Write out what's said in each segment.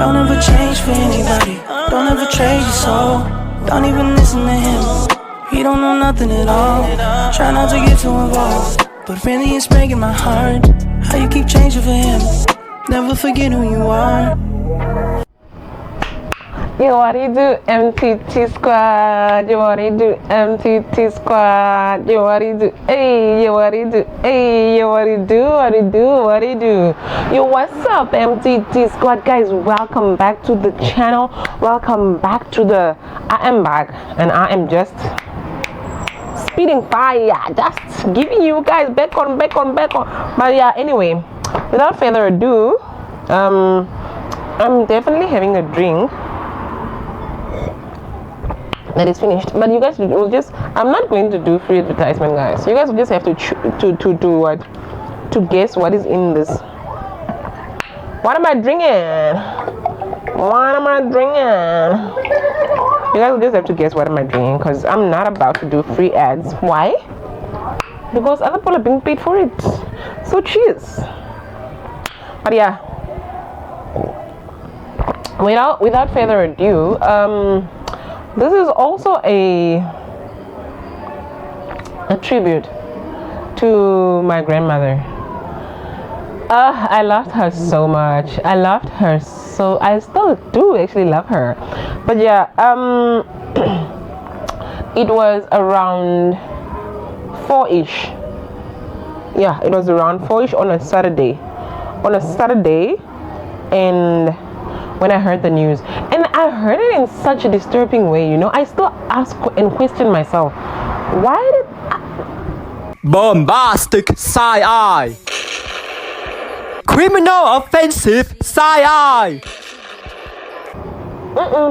Don't ever change for anybody. Don't ever trade your soul. Don't even listen to him. He don't know nothing at all. Try not to get too involved, but really it's breaking my heart. How you keep changing for him. Never forget who you are. You what you do, MTT squad. You what you do, MTT squad. You what you do, hey. You what you do, hey. You what you do, what you do, what you do. Yo, what's up, MTT squad, guys? Welcome back to the channel. Welcome back to the. I am back, and I am just speeding fire, just giving you guys back on. But yeah, anyway, without further ado, I'm definitely having a drink that is finished, but you guys will just, I'm not going to do free advertisement, guys. You guys will just have to guess what is in this. What am I drinking? You guys will just have to guess what am I drinking, because I'm not about to do free ads. Why? Because other people are being paid for it. So cheers. But yeah, without further ado, this is also a tribute to my grandmother. I loved her so much. I still do actually love her. But yeah, it was around 4-ish. Yeah, it was around 4-ish on a Saturday. And when I heard the news, and I heard it in such a disturbing way, you know, I still ask and question myself, why did bombastic side eye, criminal offensive side eye.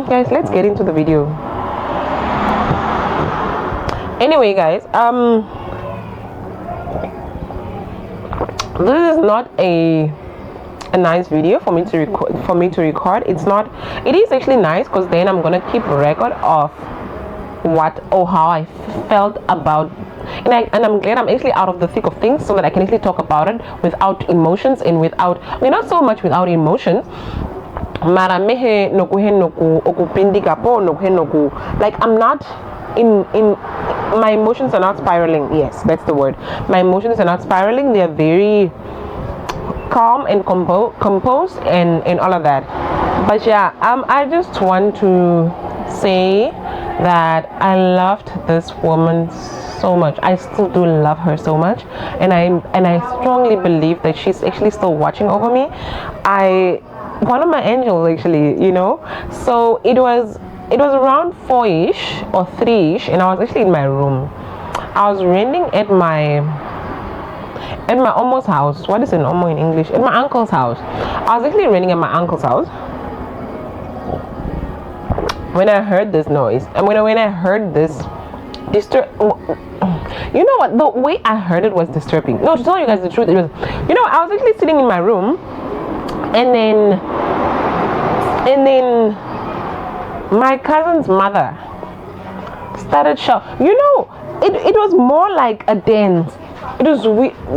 Guys, let's get into the video. Anyway, guys, this is not a nice video for me to record. It is actually nice, because then I'm gonna keep record of how I felt about, and I'm glad I'm actually out of the thick of things, so that I can actually talk about it without emotions and not so much without emotions. Like I'm not in my emotions are not spiraling. Yes, that's the word. My emotions are not spiraling. They are very calm and composed and all of that. But yeah, I just want to say that I loved this woman so much. I still do love her so much, and I strongly believe that she's actually still watching over me. One of my angels, actually, you know. So it was around 4-ish or 3-ish, and I was actually in my room. I was renting at my Omo's house. What is an Omo in English? At my uncle's house. I was actually renting at my uncle's house when I heard this noise, and when I heard this you know what, the way I heard it was disturbing. No, to tell you guys the truth, it was, you know, I was actually sitting in my room, and then my cousin's mother started shouting. You know, it was more like a dance. It was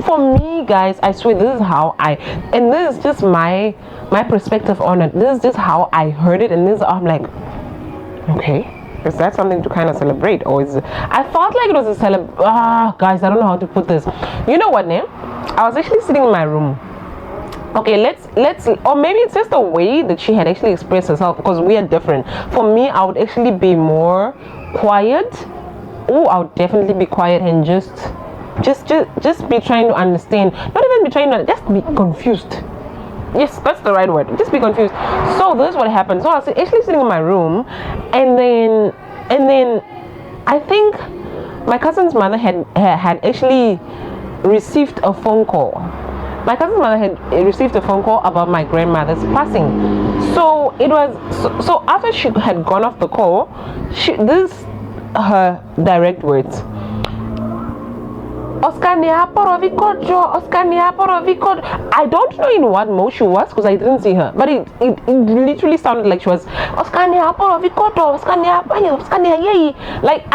for me, guys. I swear, this is how and this is just my perspective on it. This is just how I heard it, and this I'm like, okay, is that something to kind of celebrate, or is it? I felt like it was a guys, I don't know how to put this. You know what, Name? I was actually sitting in my room. Okay, let's or maybe it's just the way that she had actually expressed herself, because we are different. For me, I would actually be more quiet. I would definitely be quiet and just be trying to understand. Not even be trying to, just be confused. Yes, that's the right word. Just be confused. So this is what happened. So I was actually sitting in my room, and then I think my cousin's mother had actually received a phone call. My cousin's mother had received a phone call about my grandmother's passing. So it was so after she had gone off the call, her direct words. I don't know in what mode she was, because I didn't see her, but it literally sounded like she was like, I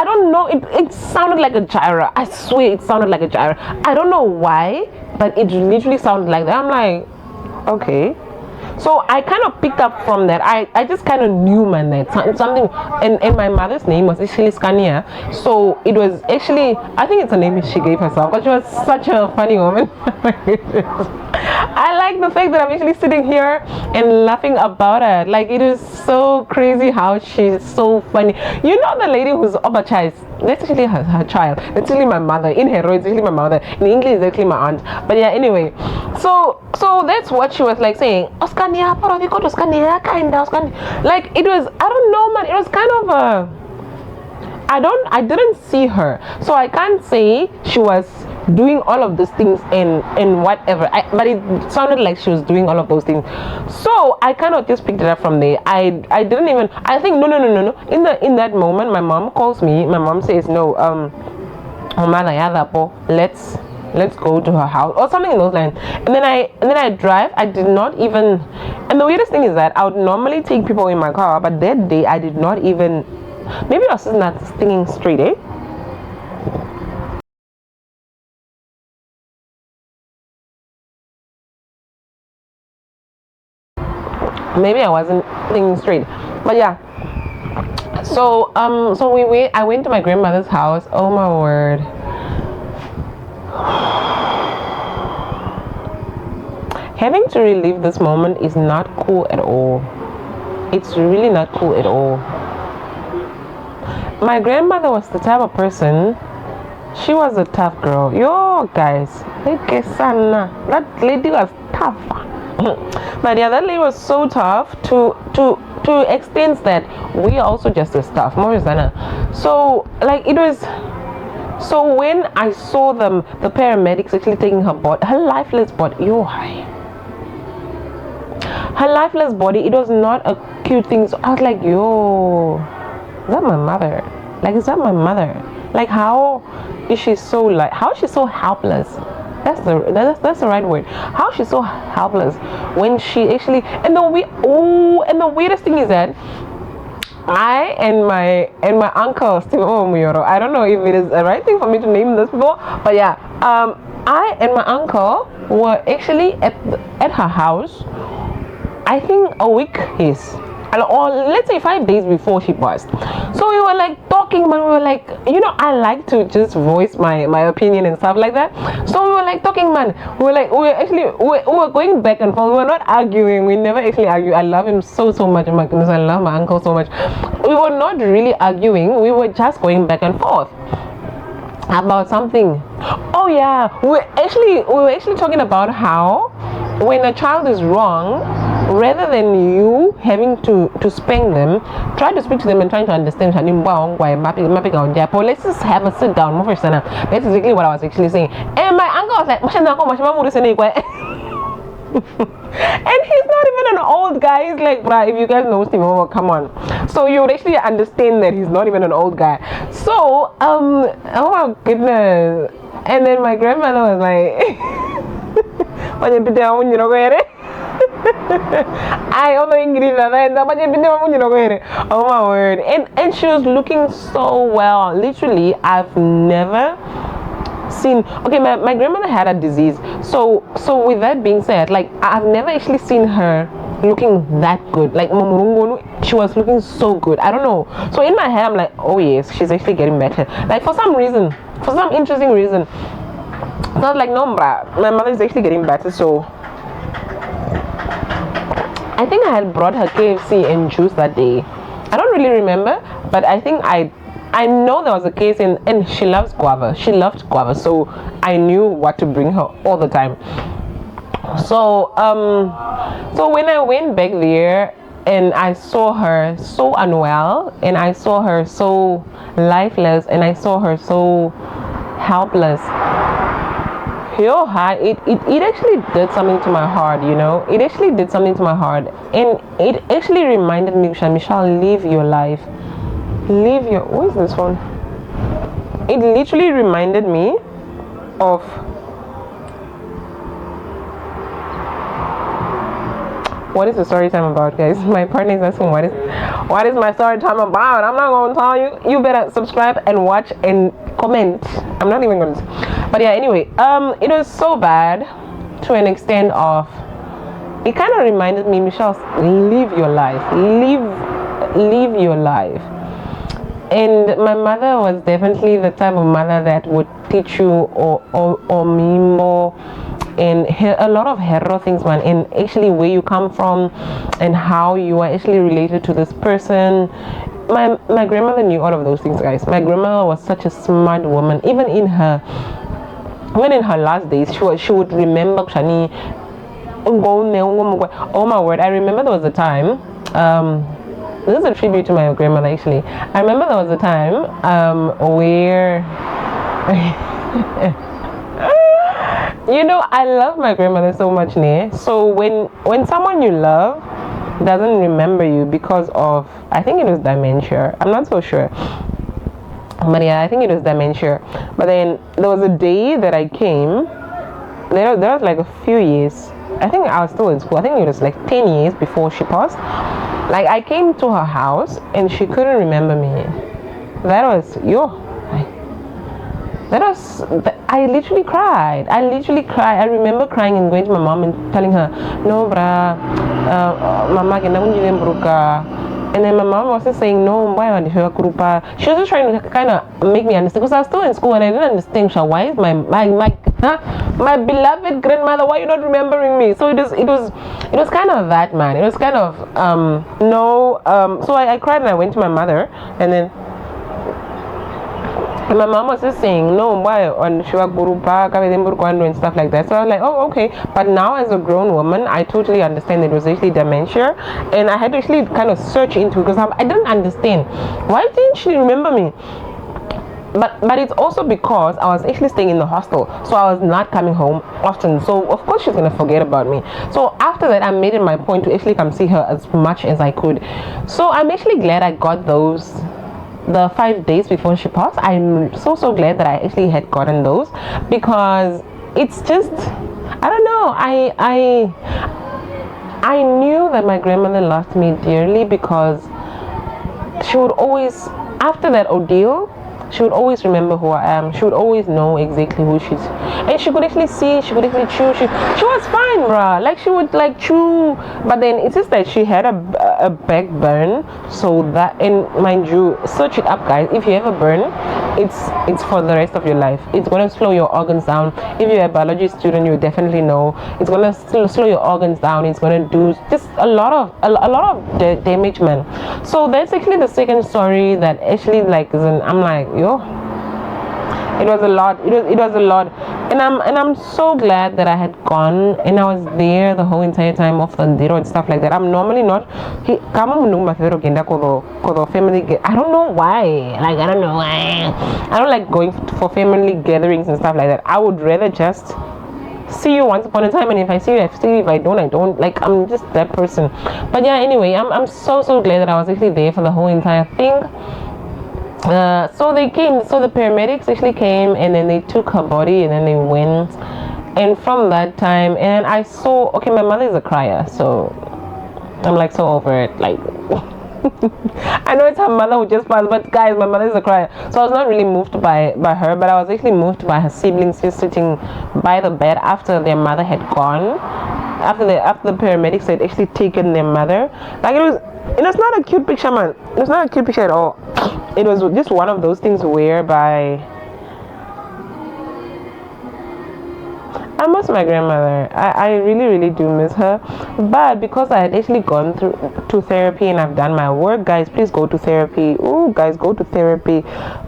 don't know, it sounded like a gyra. I swear it sounded like a gyra. I don't know why, but it literally sounded like that. I'm like, okay. So I kind of picked up from that. I just kind of knew, man, that something. And my mother's name was actually Scania. So it was actually, I think it's a name she gave herself, but she was such a funny woman. I like the fact that I'm actually sitting here and laughing about her. Like, it is so crazy how she's so funny. You know, the lady who's Obachai, that's actually her child. That's actually my mother. In Hero, it's actually my mother. In English, it's actually my aunt. But yeah, anyway. So that's what she was like saying. Oscania, Oscania, kind of Oscania. Like, it was, I don't know, man. It was kind of a, I didn't see her. So I can't say she was doing all of those things and whatever, but it sounded like she was doing all of those things. So I kind of just picked it up from there. I didn't even, I think, no, in that moment my mom calls me. My mom says, no, let's go to her house or something in those lines. And then I drive. I did not even, and the weirdest thing is that I would normally take people in my car, but that day I did not even, maybe I was just not thinking straight, eh? Maybe I wasn't thinking straight, but yeah. So I went to my grandmother's house. Oh my word. Having to relive this moment is not cool at all. It's really not cool at all. My grandmother was the type of person, she was a tough girl. Yo guys, that lady was tough. But yeah, that lady was so tough to extents that we also just as tough. So like it was. So when I saw the paramedics actually taking her body, her lifeless body, her lifeless body, it was not a cute thing. So I was like, yo, is that my mother? Like, is that my mother? Like, how is she so like? How is she so helpless? That's the right word. How she's so helpless when she actually, and the weirdest thing is that I and my uncle Steve Omuyoro, I don't know if it is the right thing for me to name those people, but yeah, I and my uncle were actually at her house, I think a week or let's say 5 days before she passed. So we were like talking, man. We were like, you know, I like to just voice my opinion and stuff like that. So we were like talking, man. We were going back and forth. We were not arguing. We never actually argue. I love him so much. Oh my goodness, I love my uncle so much. We were not really arguing. We were just going back and forth about something. Oh yeah, we were actually talking about how when a child is wrong, rather than you having to spank them, try to speak to them and trying to understand. Let's just have a sit down. That's exactly what I was actually saying. And my uncle was like, and he's not even an old guy. He's like, bruh, if you guys know Steve, come on. So you would actually understand that he's not even an old guy. So oh my goodness. And then my grandmother was like, I don't know English. Oh my word. And she was looking so well. Literally, I've never seen, okay, my grandmother had a disease. So with that being said, like, I've never actually seen her looking that good. Like, she was looking so good. I don't know. So in my head, I'm like, oh yes, she's actually getting better. Like, for some interesting reason. So I was like, no, bruh, my mother is actually getting better. So I think I had brought her KFC and juice that day. I don't really remember, but I think I know there was a case and she loves guava. She loved guava, so I knew what to bring her all the time. So so when I went back there and I saw her so unwell, and I saw her so lifeless, and I saw her so helpless, it actually did something to my heart, you know. It actually did something to my heart, and it actually reminded me, Michelle, live your life. What is this one? It literally reminded me of what is the story time about, guys? My partner is asking what is my story time about. I'm not going to tell you. You better subscribe and watch and comment. I'm not even going to. But yeah, anyway, it was so bad to an extent of it kind of reminded me, Michelle, live your life, live your life. And my mother was definitely the type of mother that would teach you or me more and a lot of hero things, man, and actually where you come from and how you are actually related to this person. My grandmother knew all of those things, guys. My grandmother was such a smart woman. Even in her last days, she would remember Shani. Oh my word, I remember there was a time, this is a tribute to my grandmother actually. I remember there was a time where you know, I love my grandmother so much, ne? So when someone you love doesn't remember you because of, I think it was dementia, I'm not so sure, but yeah, I think it was dementia. But then there was a day that I came, there was like a few years, I think I was still in school, I think it was like 10 years before she passed. Like, I came to her house and she couldn't remember me. I literally cried. I remember crying and going to my mom and telling her, no, mama, and then my mom was just saying, no, why are you Kurupa? She was just trying to kind of make me understand, because I was still in school and I didn't understand, why is my beloved grandmother, why are you not remembering me? So it was kind of that, man. It was kind of so I cried and I went to my mother, and then my mom was just saying, no, why on Shivagurupa, and stuff like that. So I was like, oh, okay. But now as a grown woman, I totally understand it was actually dementia. And I had to actually kind of search into it because I didn't understand. Why didn't she remember me? But it's also because I was actually staying in the hostel, so I was not coming home often, so of course she's gonna forget about me. So after that, I made it my point to actually come see her as much as I could. So I'm actually glad I got the 5 days before she passed. I'm so glad that I actually had gotten those, because it's just, I don't know, I knew that my grandmother loved me dearly, because she would always, after that ordeal, she would always remember who I am. She would always know exactly who she's, and she could actually see, she could actually chew. She was fine, bruh. Like, she would like chew, but then it's just that she had a back burn. So that, and mind you, search it up, guys. If you have a burn, it's for the rest of your life. It's gonna slow your organs down. If you're a biology student, you definitely know it's gonna slow your organs down. It's gonna do just a lot of damage, man. So that's actually the second story that actually, like, I'm like, yo, it was a lot. It was a lot, and I'm so glad that I had gone and I was there the whole entire time of the Ndiro and stuff like that. I'm normally not. I don't know why. Like, I don't know why. I don't like going for family gatherings and stuff like that. I would rather just see you once upon a time, and if I see you, I see you. If I don't, I don't. Like, I'm just that person. But yeah, anyway, I'm so glad that I was actually there for the whole entire thing. So they came, so the paramedics actually came, and then they took her body, and then they went, and from that time, and I saw, okay, my mother is a crier, so I'm like so over it, like I know it's her mother who just passed, but guys, my mother is a crier, so I was not really moved by her, but I was actually moved by her siblings just sitting by the bed after their mother had gone, after the paramedics had actually taken their mother. Like, it was not a cute picture, man. It was not a cute picture at all. It was just one of those things whereby I miss my grandmother. I really do miss her. But because I had actually gone to therapy and I've done my work, guys, please go to therapy. Oh, guys, go to therapy.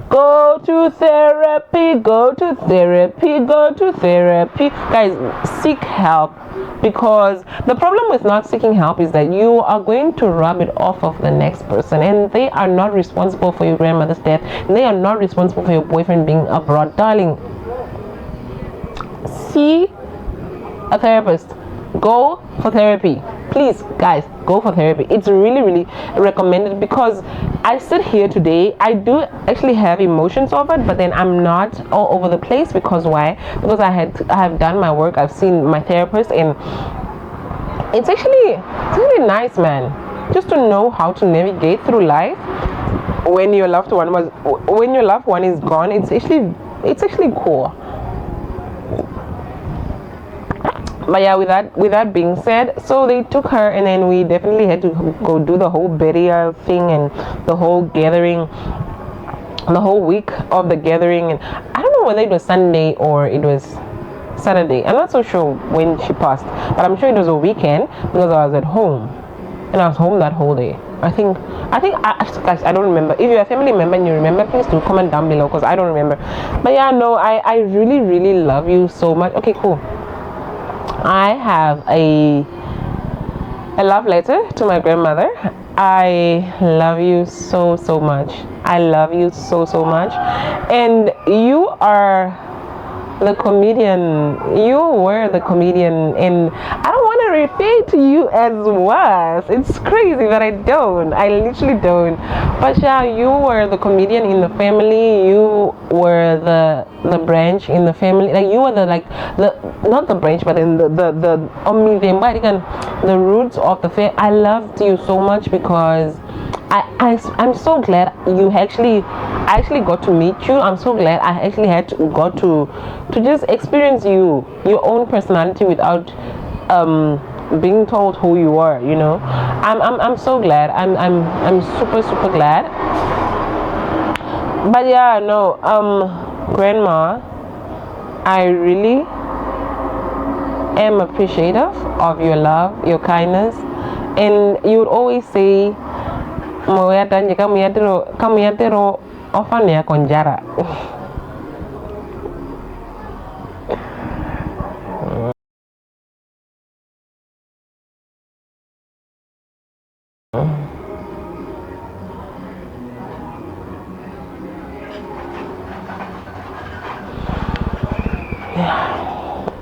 Go to therapy. Go to therapy. Go to therapy. Guys, seek help. Because the problem with not seeking help is that you are going to rub it off of the next person, and they are not responsible for your grandmother's death. They are not responsible for your boyfriend being abroad. Darling, see a therapist. Go for therapy. Please, guys, go for therapy. It's really recommended, because I sit here today, I do actually have emotions of it, but then I'm not all over the place. Because why? Because I have done my work, I've seen my therapist, and it's actually nice, man, just to know how to navigate through life when your loved one is gone. It's actually cool. But yeah, with that being said, so they took her, and then we definitely had to go do the whole burial thing and the whole gathering, the whole week of the gathering. And I don't know whether it was Sunday or it was Saturday. I'm not so sure when she passed, but I'm sure it was a weekend because I was at home, and I was home that whole day. I think guys, I don't remember. If you're a family member and you remember, please do comment down below because I don't remember. But yeah, no, I really love you so much. Okay, cool. I have a love letter to my grandmother. I love you so much. I love you so much. And you are the comedian. You were the comedian, and I don't want to refer to you as was. It's crazy, but I don't. I literally don't. But yeah, you were the comedian in the family. You were the branch in the family. Like you were the not the branch, but in the roots of the family. I loved you so much because I'm so glad I actually got to meet you. I'm so glad I actually got to just experience you, your own personality without being told who you are. You know, I'm so glad. I'm super glad. But yeah, no, grandma, I really am appreciative of your love, your kindness, and you would always say, kamu yatero ofan ya konjara.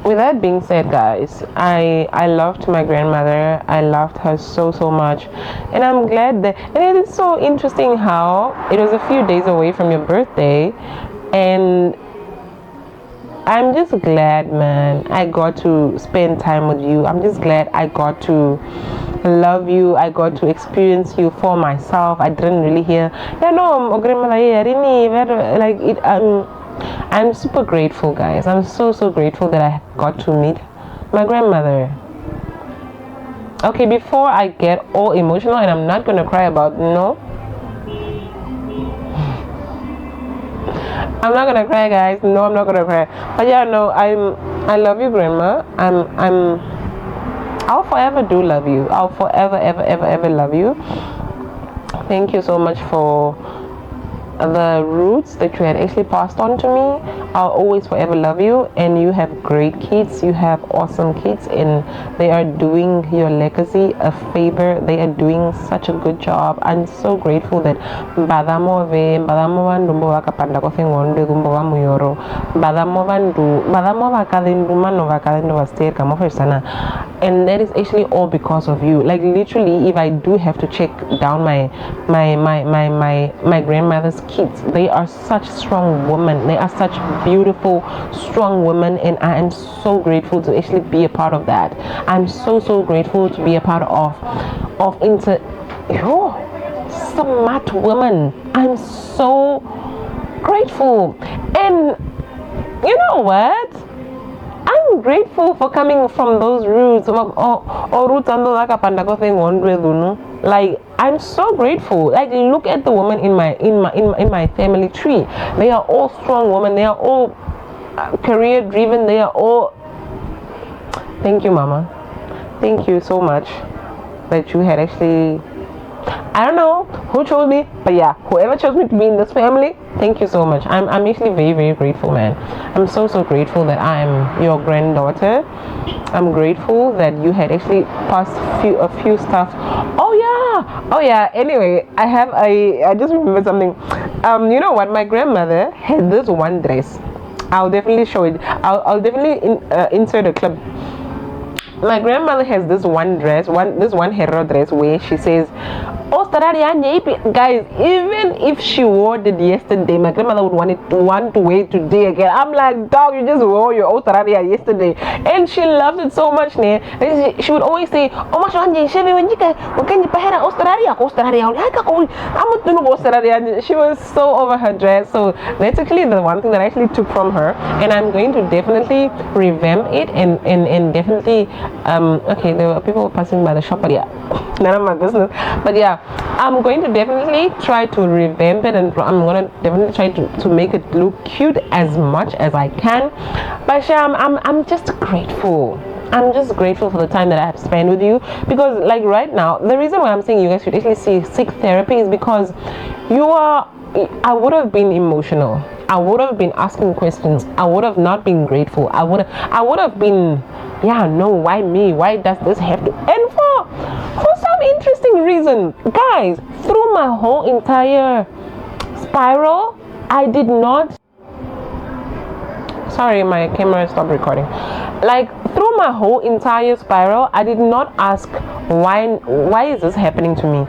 With that being said, guys, I loved my grandmother. I loved her so much, and I'm glad that. And it is so interesting how it was a few days away from your birthday, and I'm just glad, man, I got to spend time with you. I'm just glad I got to love you. I got to experience you for myself. I didn't really hear, yeah, no, grandmother, I didn't like it. I'm super grateful, guys. I'm so grateful that I got to meet my grandmother. Okay, before I get all emotional, and I'm not gonna cry about, no, I'm not gonna cry, guys. No, I'm not gonna cry. But yeah, no, I love you, grandma. I'll forever do love you. I'll forever ever love you. Thank you so much for the roots that you had actually passed on to me. I'll always forever love you, and you have great kids. You have awesome kids, and they are doing your legacy a favor. They are doing such a good job. I'm so grateful that badamo vandu vakapanda kofe ngonde gumbo va muyoro badamo vakadenduma no vakadendo vasterka mofesana. And that is actually all because of you. Like literally, if I do have to check down my grandmother's kids, they are such strong women. They are such beautiful, strong women, and I am so grateful to actually be a part of that. I'm so grateful to be a part of smart women. I'm so grateful. And you know what? I'm grateful for coming from those roots. Like I'm so grateful. Like look at the women in my family tree. They are all strong women. They are all career driven. They are all. Thank you, Mama. Thank you so much that you had actually. I don't know who chose me, but yeah, whoever chose me to be in this family, thank you so much. I'm actually very grateful, man. I'm so grateful that I'm your granddaughter. I'm grateful that you had actually passed a few stuff. Oh yeah. Anyway, I just remembered something. You know what? My grandmother had this one dress. I'll definitely show it. I'll definitely insert a clip. My grandmother has this one dress, this one hero dress where she says, "Oh Guys, even if she wore it yesterday, my grandmother would want to wear it today again. I'm like, dog, you just wore your Australia yesterday, and she loved it so much. She would always say, "Oh my God, when you can Australia, Australia." She was so over her dress. So that's actually the one thing that I actually took from her, and I'm going to definitely revamp it and definitely okay, there were people passing by the shop, but yeah, none of my business. But yeah, I'm going to definitely try to revamp it, and I'm gonna definitely try to make it look cute as much as I can. But yeah, I'm just grateful. I'm just grateful for the time that I have spent with you, because like right now, the reason why I'm saying you guys should actually seek therapy is because I would have been emotional. I would have been asking questions. I would have not been grateful. I would have been, yeah, no, why me? Why does this have to? And for some interesting reason, guys, through my whole entire spiral, I did not. Sorry, my camera stopped recording. Like through my whole entire spiral, I did not ask why is this happening to me.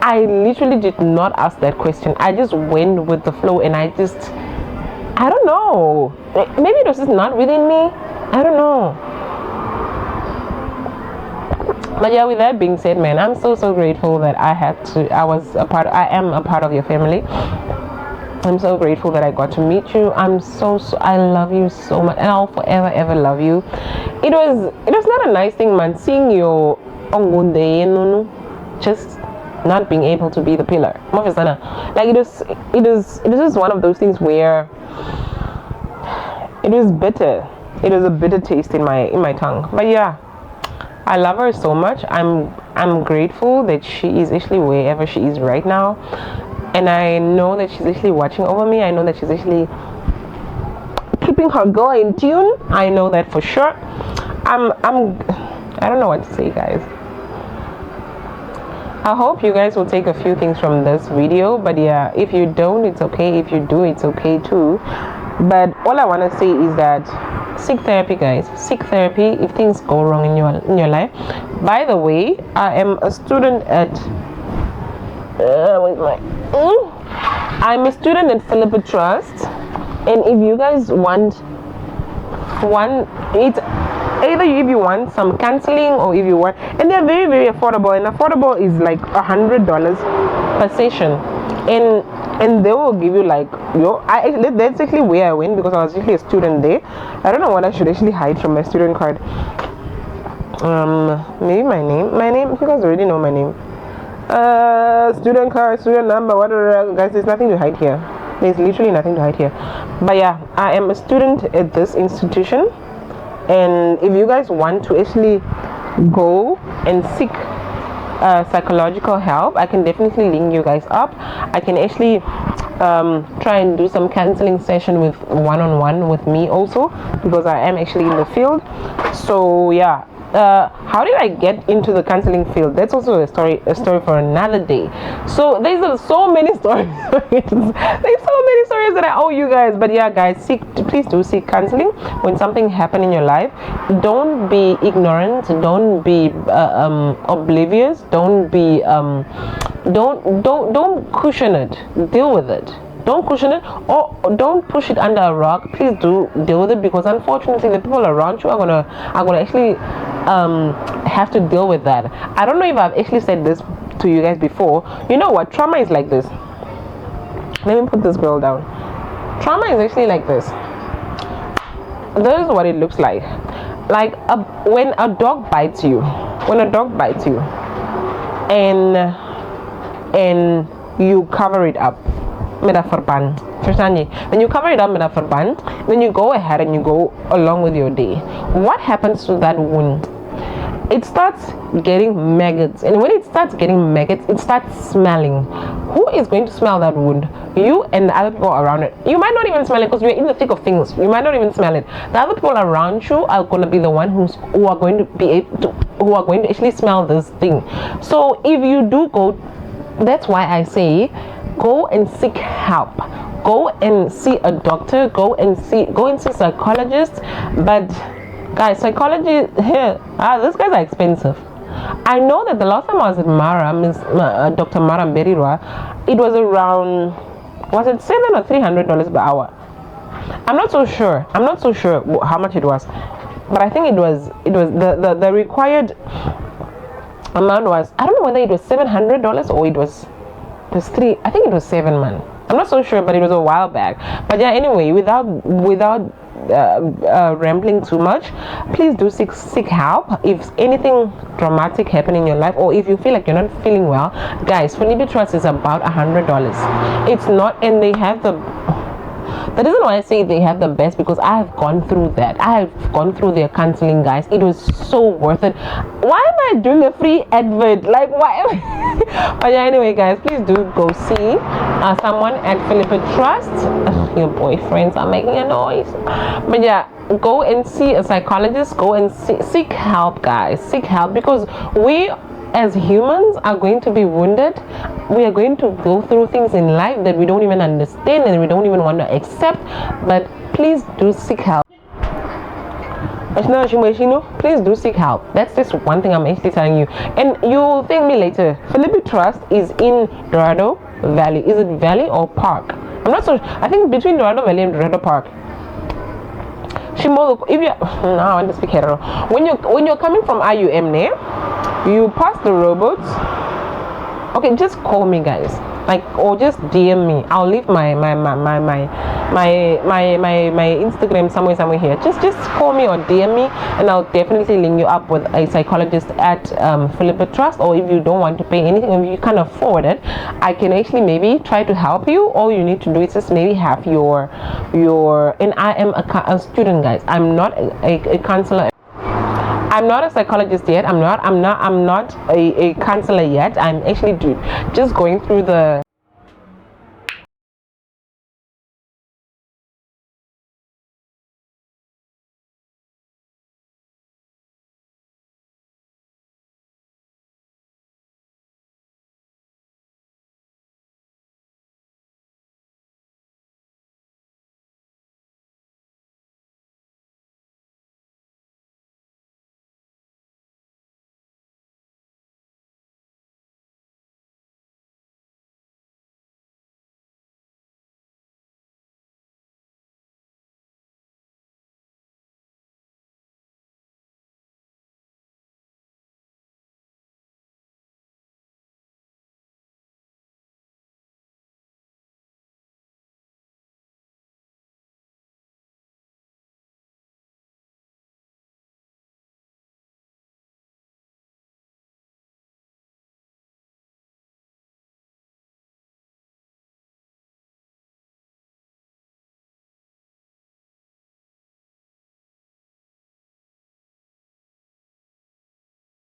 I literally did not ask that question. I just went with the flow, and I don't know. Maybe it was just not within me. I don't know. But yeah, with that being said, man, I'm so grateful that I am a part of your family. I'm so grateful that I got to meet you. I love you so much, and I'll forever ever love you. It was not a nice thing, man, seeing your ongunde just not being able to be the pillar. Like it is just one of those things where it was bitter. It was a bitter taste in my tongue. But yeah, I love her so much. I'm grateful that she is actually wherever she is right now, and I know that she's actually watching over me. I know that she's actually keeping her girl in tune. I know that for sure. I don't know what to say, guys. I hope you guys will take a few things from this video, but yeah, if you don't, it's okay. If you do, it's okay too. But all I want to say is that seek therapy, guys. Seek therapy if things go wrong in your life. By the way, I am a student at I'm a student at Philippa Trust, and if you guys want it's either if you want some counseling or if you want, and they're very affordable, and affordable is like $100 per session, and they will give you like that's actually where I went, because I was actually a student there. I don't know what I should actually hide from my student card. Maybe my name, you guys already know my name. Student card, student number, whatever. Guys, there's nothing to hide here. There's literally nothing to hide here. But yeah, I am a student at this institution, and if you guys want to actually go and seek psychological help, I can definitely link you guys up. I can actually try and do some counseling session with one-on-one with me also, because I am actually in the field. So yeah, how did I get into the counseling field? That's also a story for another day. So there's so many stories. There's so many stories that I owe you guys. But yeah, guys, please do seek counseling when something happened in your life. Don't be ignorant. Don't be oblivious. Don't be don't cushion it. Deal with it. Don't cushion it, or don't push it under a rock. Please do deal with it, because unfortunately the people around you are gonna actually have to deal with that. I don't know if I've actually said this to you guys before. You know what? Trauma is like this. Let me put this girl down. Trauma is actually like this. This is what it looks like. Like when a dog bites you. And you cover it up. Metaphorban. When you cover it up, metaphorban, then you go ahead and you go along with your day. What happens to that wound? It starts getting maggots, and when it starts getting maggots, it starts smelling. Who is going to smell that wound? You and the other people around it. You might not even smell it, because you're in the thick of things. You might not even smell it. The other people around you are going to be the one who are going to actually smell this thing. So if you do go, that's why I say, go and seek help. Go and see a doctor. Go and see psychologists. But guys, psychology here, these guys are expensive. I know that the last time I was at Mara, Dr. Mara Berirwa, it was around, was it $700 or $300 per hour? I'm not so sure how much it was, but I think it was the required amount was, I don't know whether it was $700 or it was three. I think it was 7, man. I'm not so sure, but it was a while back. But yeah, anyway, without rambling too much, please do seek help if anything dramatic happened in your life, or if you feel like you're not feeling well. Guys, Philippi Trust is about $100. It's not, and they have the reason why I say they have the best, because I have gone through that. I have gone through their counseling, guys. It was so worth it. Why am I doing a free advert? Like, why? But yeah, anyway, guys, please do go see someone at Philippi Trust. Your boyfriends are making a noise. But yeah, go and see a psychologist. Go and seek help, guys. Seek help, because we as humans are going to be wounded. We are going to go through things in life that we don't even understand and we don't even want to accept. But please do seek help. Please do seek help. That's just one thing I'm actually telling you. And you'll thank me later. Philippi Trust is in Dorado Valley. Is it Valley or Park? I'm not so sure. I think between Dorado Valley and Dorado Park. If you now I want to speak hetero. When you're coming from IUM, you pass the robots. Okay, just call me, guys. Like, or just DM me. I'll leave my Instagram somewhere here. Just call me or DM me, and I'll definitely link you up with a psychologist at Philippi Trust. Or if you don't want to pay anything, if you can't afford it, I can actually maybe try to help you. All you need to do is just maybe have your and I am a student, guys. I'm not a counselor. I'm not a psychologist yet. I'm not a counselor yet. I'm actually just going through the